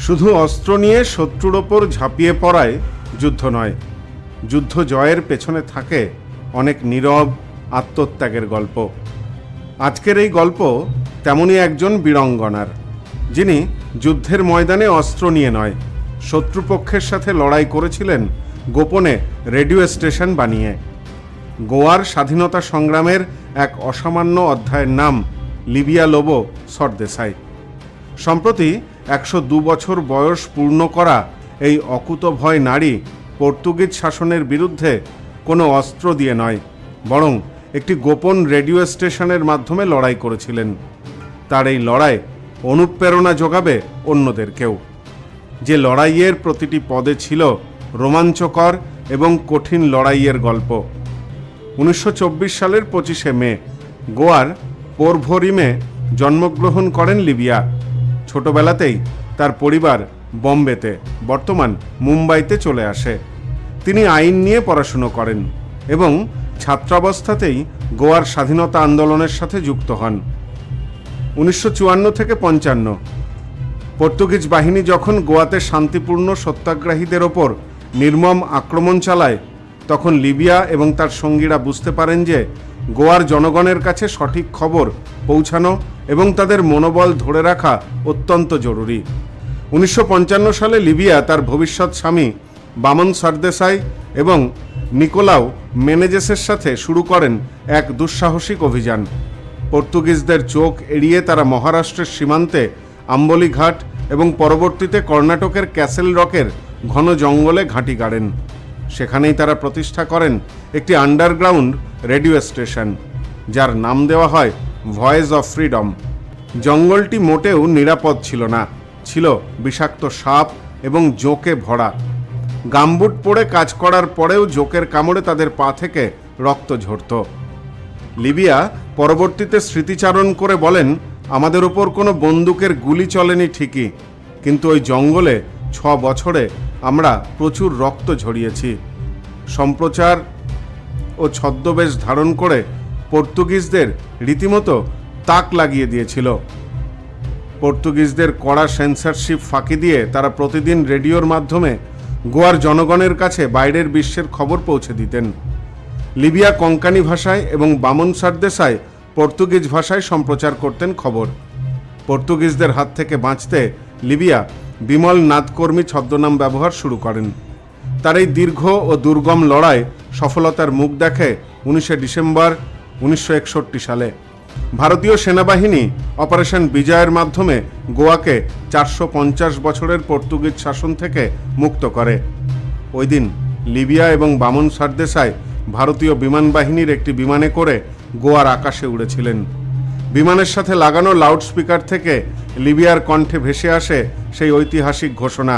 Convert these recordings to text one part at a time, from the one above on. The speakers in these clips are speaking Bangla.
শুধু অস্ত্র নিয়ে শত্রুর ওপর ঝাঁপিয়ে পড়ায় যুদ্ধ নয়, যুদ্ধ জয়ের পেছনে থাকে অনেক নীরব আত্মত্যাগের গল্প। আজকের এই গল্প তেমনই একজন বীরাঙ্গনার, যিনি যুদ্ধের ময়দানে অস্ত্র নিয়ে নয়, শত্রুপক্ষের সাথে লড়াই করেছিলেন গোপনে রেডিও স্টেশন বানিয়ে। গোয়ার স্বাধীনতা সংগ্রামের এক অসামান্য অধ্যায়ের নাম লিবিয়া লোবো সরদেসাই। সম্প্রতি 102 বছর বয়স পূর্ণ করা এই অকুতভয় নারী পর্তুগিজ শাসনের বিরুদ্ধে কোনো অস্ত্র দিয়ে নয়, বরং একটি গোপন রেডিও স্টেশনের মাধ্যমে লড়াই করেছিলেন। তার এই লড়াই অনুপ্রেরণা যোগাবে অন্যদেরকেও। যে লড়াইয়ের প্রতিটি পদে ছিল রোমাঞ্চকর এবং কঠিন লড়াইয়ের গল্প। 1924 সালের 25শে মে গোয়ার পোরভোরিমে জন্মগ্রহণ করেন লিবিয়া। ছোটবেলাতেই তার পরিবার বম্বেতে, বর্তমান মুম্বাইতে চলে আসে। তিনি আইন নিয়ে পড়াশুনো করেন এবং ছাত্রাবস্থাতেই গোয়ার স্বাধীনতা আন্দোলনের সাথে যুক্ত হন। 1954 থেকে 55 পর্তুগিজ বাহিনী যখন গোয়াতে শান্তিপূর্ণ সত্যাগ্রহীদের ওপর নির্মম আক্রমণ চালায়, তখন লিবিয়া এবং তার সঙ্গীরা বুঝতে পারেন যে গোয়ার জনগণের কাছে সঠিক খবর পৌঁছানো এবং তাদের মনোবল ধরে রাখা অত্যন্ত জরুরি। 1955 সালে লিবিয়া তার ভবিষ্যৎ স্বামী বামন সরদেসাই এবং নিকোলাও মেনেজেসের সাথে শুরু করেন এক দুঃসাহসিক অভিযান। পর্তুগিজদের চোখ এড়িয়ে তারা মহারাষ্ট্রের সীমান্তে আম্বলিঘাট এবং পরবর্তীতে কর্ণাটকের ক্যাসেল রকের ঘন জঙ্গলে ঘাঁটি গাড়েন। সেখানেই তারা প্রতিষ্ঠা করেন একটি আন্ডারগ্রাউন্ড রেডিও স্টেশন, যার নাম দেওয়া হয় ভয়েস অফ ফ্রিডম। জঙ্গলটি মোটেও নিরাপদ ছিল না, ছিল বিষাক্ত সাপ এবং জোঁকে ভরা। গামবুট পরে কাজ করার পরেও জোঁকের কামড়ে তাদের পা থেকে রক্ত ঝরত। লিবিয়া পরবর্তীতে স্মৃতিচারণ করে বলেন, আমাদের ওপর কোনো বন্দুকের গুলি চলেনি ঠিকই, কিন্তু ওই জঙ্গলে 6 বছরে আমরা প্রচুর রক্ত ঝরিয়েছি। সম্প্রচার ও ছদ্মবেশ ধারণ করে পর্তুগিজদের রীতিমতো তাক লাগিয়ে দিয়েছিল। পর্তুগিজদের কড়া সেন্সরশিপ ফাঁকি দিয়ে তারা প্রতিদিন রেডিওর মাধ্যমে গোয়ার জনগণের কাছে বাইরের বিশ্বের খবর পৌঁছে দিতেন। লিবিয়া কঙ্কানি ভাষায় এবং বামন সরদেসাই পর্তুগিজ ভাষায় সম্প্রচার করতেন খবর। পর্তুগিজদের হাত থেকে বাঁচতে লিবিয়া বিমল নাদকর্মী ছদ্মনাম ব্যবহার শুরু করেন। তার এই দীর্ঘ ও দুর্গম লড়াই সফলতার মুখ দেখে 19 ডিসেম্বর 1961 সালে। ভারতীয় সেনাবাহিনী অপারেশন বিজয়ের মাধ্যমে গোয়াকে 450 বছরের পর্তুগিজ শাসন থেকে মুক্ত করে। ওই দিন লিবিয়া এবং বামন সরদেসাই ভারতীয় বিমান বাহিনীর একটি বিমানে করে গোয়ার আকাশে উড়েছিলেন। বিমানের সাথে লাগানো লাউডস্পিকার থেকে লিবিয়ার কণ্ঠে ভেসে আসে সেই ঐতিহাসিক ঘোষণা,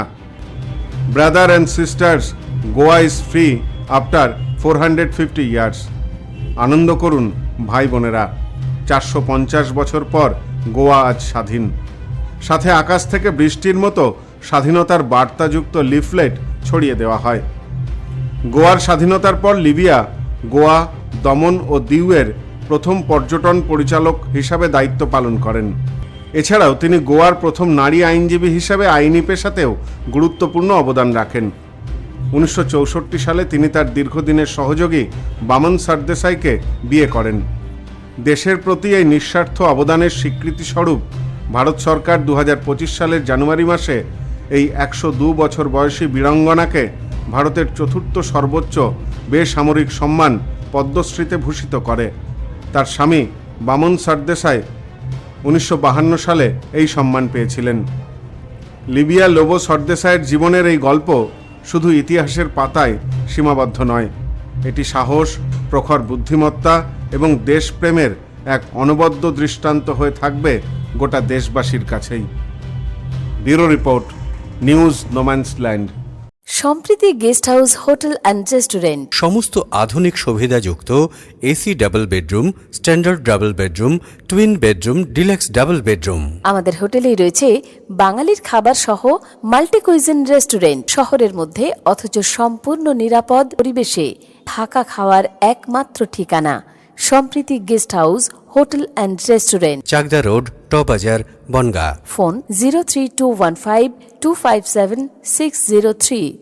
brother and sisters, Goa is free after 450 years. আনন্দ করুন ভাই বোনেরা, 450 বছর পর গোয়া আজ স্বাধীন। সাথে আকাশ থেকে বৃষ্টির মতো স্বাধীনতার বার্তাযুক্ত লিফলেট ছড়িয়ে দেওয়া হয়। গোয়ার স্বাধীনতার পর লিবিয়া গোয়া, দমন ও দিউয়ের প্রথম পর্যটন পরিচালক হিসাবে দায়িত্ব পালন করেন। এছাড়াও তিনি গোয়ার প্রথম নারী আইনজীবী হিসাবে আইনি পেশাতেও গুরুত্বপূর্ণ অবদান রাখেন। 1964 সালে তিনি তার দীর্ঘদিনের সহযোগী বামন সরদেসাইকে বিয়ে করেন। দেশের প্রতি এই নিঃস্বার্থ অবদানের স্বীকৃতিস্বরূপ ভারত সরকার 2025 সালের জানুয়ারি মাসে এই 102 বছর বয়সী বীরাঙ্গনাকে ভারতের চতুর্থ সর্বোচ্চ বেসামরিক সম্মান পদ্মশ্রীতে ভূষিত করে। তার স্বামী বামন সরদেসাই 1952 সালে এই সম্মান পেয়েছিলেন। লিবিয়া লোবো সরদেসাইয়ের জীবনের এই গল্প শুধু ইতিহাসের পাতায় সীমাবদ্ধ নয়, এটি সাহস, প্রখর বুদ্ধিমত্তা এবং দেশপ্রেমের এক অনবদ্য দৃষ্টান্ত হয়ে থাকবে গোটা দেশবাসীর কাছেই। Bureau report, news no man's land. Sampriti guest house, hotel and restaurant. সমস্ত আধুনিক সুবিধাযুক্ত AC double bedroom, standard double bedroom, twin bedroom, deluxe double bedroom. আমাদের হোটেলেই রয়েছে বাঙালির খাবার সহ মাল্টি কুইজিন রেস্টুরেন্ট। শহরের মধ্যে অথচ সম্পূর্ণ নিরাপদ পরিবেশে থাকা খাওয়ার একমাত্র ঠিকানা Sampriti guest house hotel and restaurant, Chakdah road, টবাজার, বনগাঁ। ফোন 03215257603।